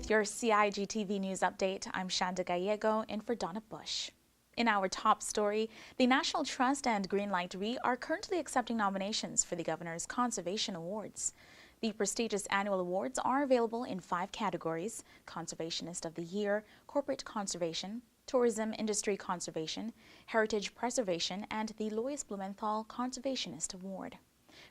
with your CIGTV news update. I'm Shanda Gallego in for Donna Bush. In our top story, the National Trust and Greenlight Re are currently accepting nominations for the Governor's Conservation Awards. The prestigious annual awards are available in 5 categories: Conservationist of the Year, Corporate Conservation, Tourism Industry Conservation, Heritage Preservation, and the Lois Blumenthal Conservationist Award.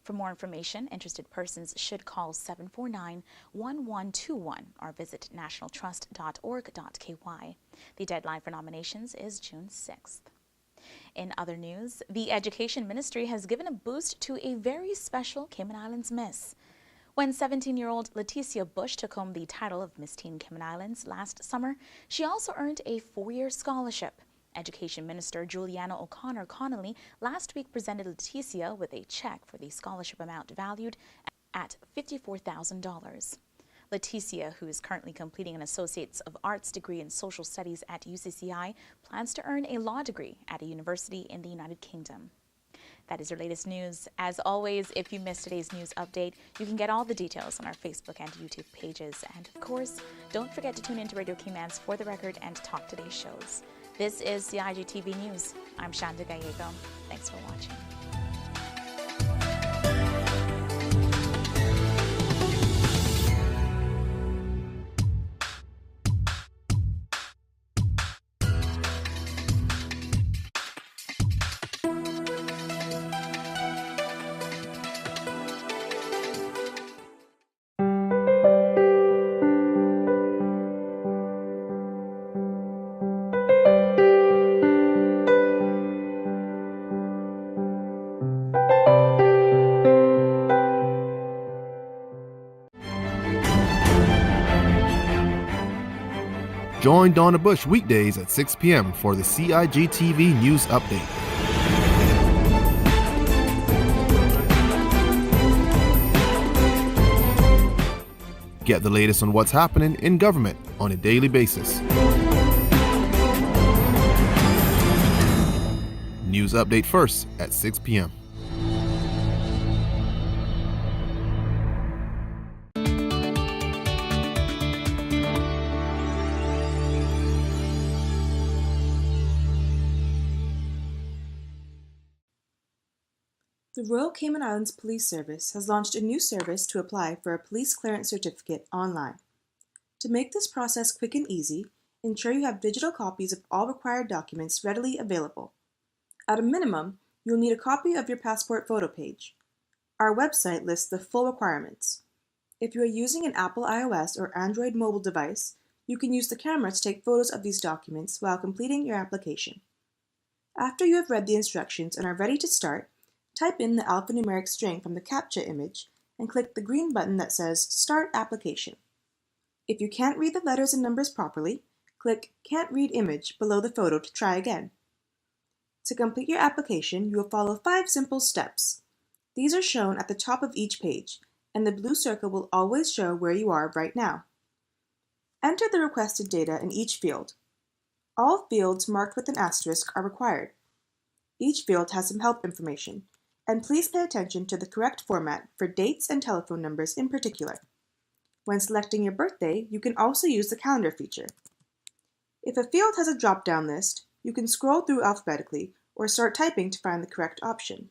For more information, interested persons should call 749-1121 or visit nationaltrust.org.ky. The deadline for nominations is June 6th. In other news, the Education Ministry has given a boost to a very special Cayman Islands Miss. When 17-year-old Leticia Bush took home the title of Miss Teen Cayman Islands last summer, she also earned a 4-year scholarship. Education Minister Juliana O'Connor Connolly last week presented Leticia with a check for the scholarship amount valued at $54,000. Leticia, who is currently completing an Associates of Arts degree in Social Studies at UCCI, plans to earn a law degree at a university in the United Kingdom. That is your latest news. As always, if you missed today's news update, you can get all the details on our Facebook and YouTube pages. And of course, don't forget to tune into Radio Cayman's For the Record and Talk Today shows. This is CIGTV News. I'm Shanda Gallego. Thanks for watching. Join Donna Bush weekdays at 6 p.m. for the CIGTV News Update. Get the latest on what's happening in government on a daily basis. News Update first at 6 p.m. The Royal Cayman Islands Police Service has launched a new service to apply for a police clearance certificate online. To make this process quick and easy, ensure you have digital copies of all required documents readily available. At a minimum, you'll need a copy of your passport photo page. Our website lists the full requirements. If you are using an Apple iOS or Android mobile device, you can use the camera to take photos of these documents while completing your application. After you have read the instructions and are ready to start, type in the alphanumeric string from the CAPTCHA image and click the green button that says Start Application. If you can't read the letters and numbers properly, click Can't Read Image below the photo to try again. To complete your application, you will follow 5 simple steps. These are shown at the top of each page, and the blue circle will always show where you are right now. Enter the requested data in each field. All fields marked with an asterisk are required. Each field has some help information, and please pay attention to the correct format for dates and telephone numbers in particular. When selecting your birthday, you can also use the calendar feature. If a field has a drop-down list, you can scroll through alphabetically or start typing to find the correct option.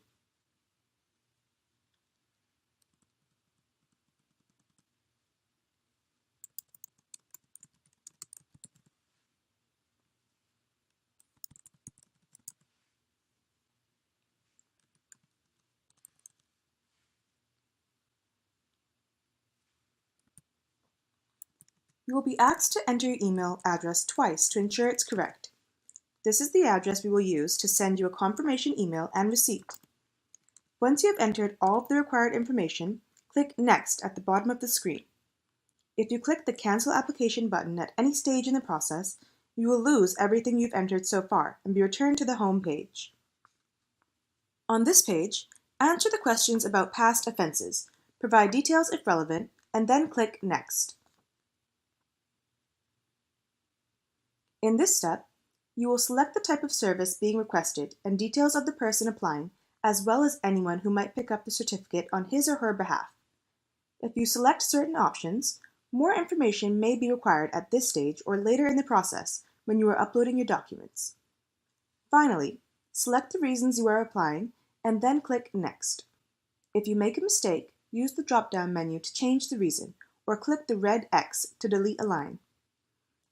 You will be asked to enter your email address twice to ensure it's correct. This is the address we will use to send you a confirmation email and receipt. Once you have entered all of the required information, click Next at the bottom of the screen. If you click the Cancel Application button at any stage in the process, you will lose everything you've entered so far and be returned to the home page. On this page, answer the questions about past offenses, provide details if relevant, and then click Next. In this step, you will select the type of service being requested and details of the person applying, as well as anyone who might pick up the certificate on his or her behalf. If you select certain options, More information may be required at this stage or later in the process when you are uploading your documents. Finally, select the reasons you are applying and then click Next. If you make a mistake, use the drop-down menu to change the reason or click the red X to delete a line.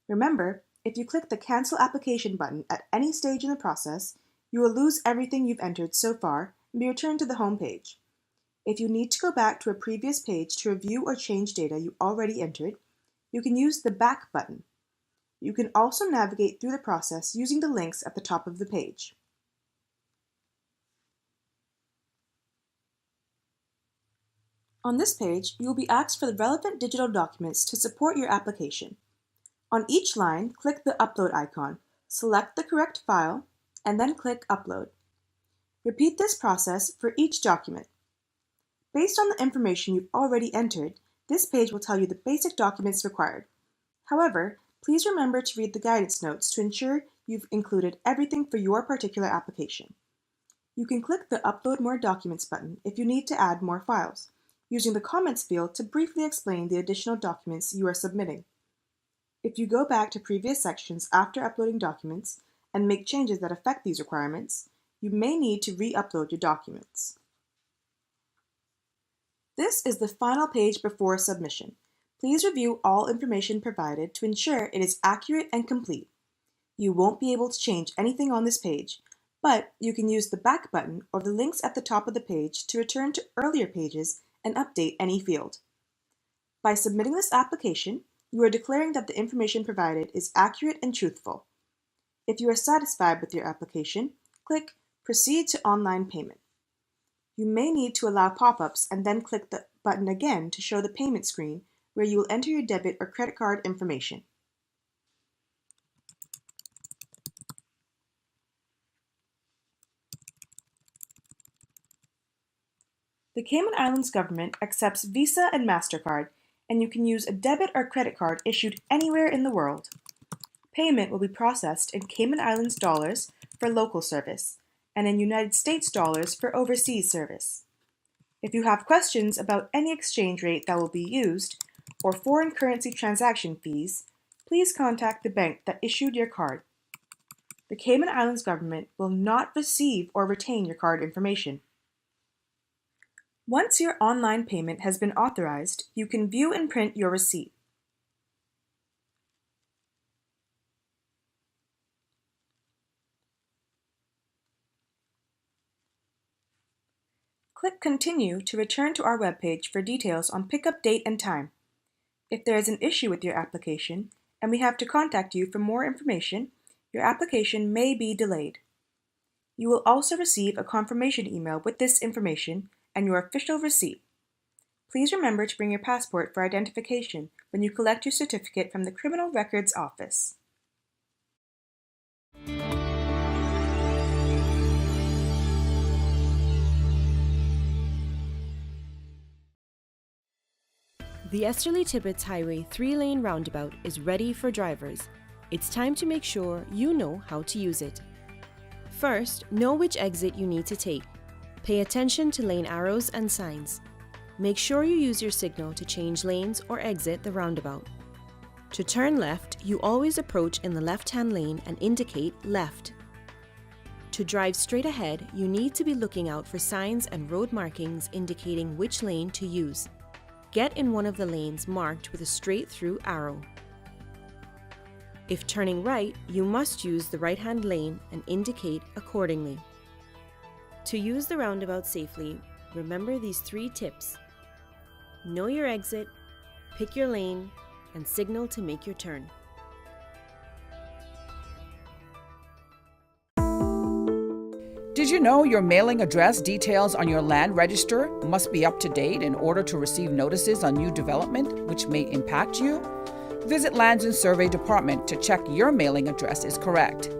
Remember, if you click the Cancel Application button at any stage in the process, you will lose everything you've entered so far and be returned to the home page. If you need to go back to a previous page to review or change data you already entered, you can use the Back button. You can also navigate through the process using the links at the top of the page. On this page, you will be asked for the relevant digital documents to support your application. On each line, click the Upload icon, select the correct file, and then click Upload. Repeat this process for each document. Based on the information you've already entered, this page will tell you the basic documents required. However, please remember to read the guidance notes to ensure you've included everything for your particular application. You can click the Upload More Documents button if you need to add more files, using the Comments field to briefly explain the additional documents you are submitting. If you go back to previous sections after uploading documents and make changes that affect these requirements, you may need to re-upload your documents. This is the final page before submission. Please review all information provided to ensure it is accurate and complete. You won't be able to change anything on this page, but you can use the Back button or the links at the top of the page to return to earlier pages and update any field. By submitting this application, you are declaring that the information provided is accurate and truthful. If you are satisfied with your application, click Proceed to Online Payment. You may need to allow pop-ups and then click the button again to show the payment screen where you will enter your debit or credit card information. The Cayman Islands government accepts Visa and MasterCard, and you can use a debit or credit card issued anywhere in the world. Payment will be processed in Cayman Islands dollars for local service, and in United States dollars for overseas service. If you have questions about any exchange rate that will be used, or foreign currency transaction fees, please contact the bank that issued your card. The Cayman Islands government will not receive or retain your card information. Once your online payment has been authorized, you can view and print your receipt. Click Continue to return to our webpage for details on pickup date and time. If there is an issue with your application and we have to contact you for more information, your application may be delayed. You will also receive a confirmation email with this information and your official receipt. Please remember to bring your passport for identification when you collect your certificate from the Criminal Records Office. The Esterly Tibbetts Highway 3-lane roundabout is ready for drivers. It's time to make sure you know how to use it. First, know which exit you need to take. Pay attention to lane arrows and signs. Make sure you use your signal to change lanes or exit the roundabout. To turn left, you always approach in the left-hand lane and indicate left. To drive straight ahead, you need to be looking out for signs and road markings indicating which lane to use. Get in one of the lanes marked with a straight-through arrow. If turning right, you must use the right-hand lane and indicate accordingly. To use the roundabout safely, remember these 3 tips. Know your exit, pick your lane, and signal to make your turn. Did you know your mailing address details on your land register must be up to date in order to receive notices on new development which may impact you? Visit Lands and Survey Department to check your mailing address is correct.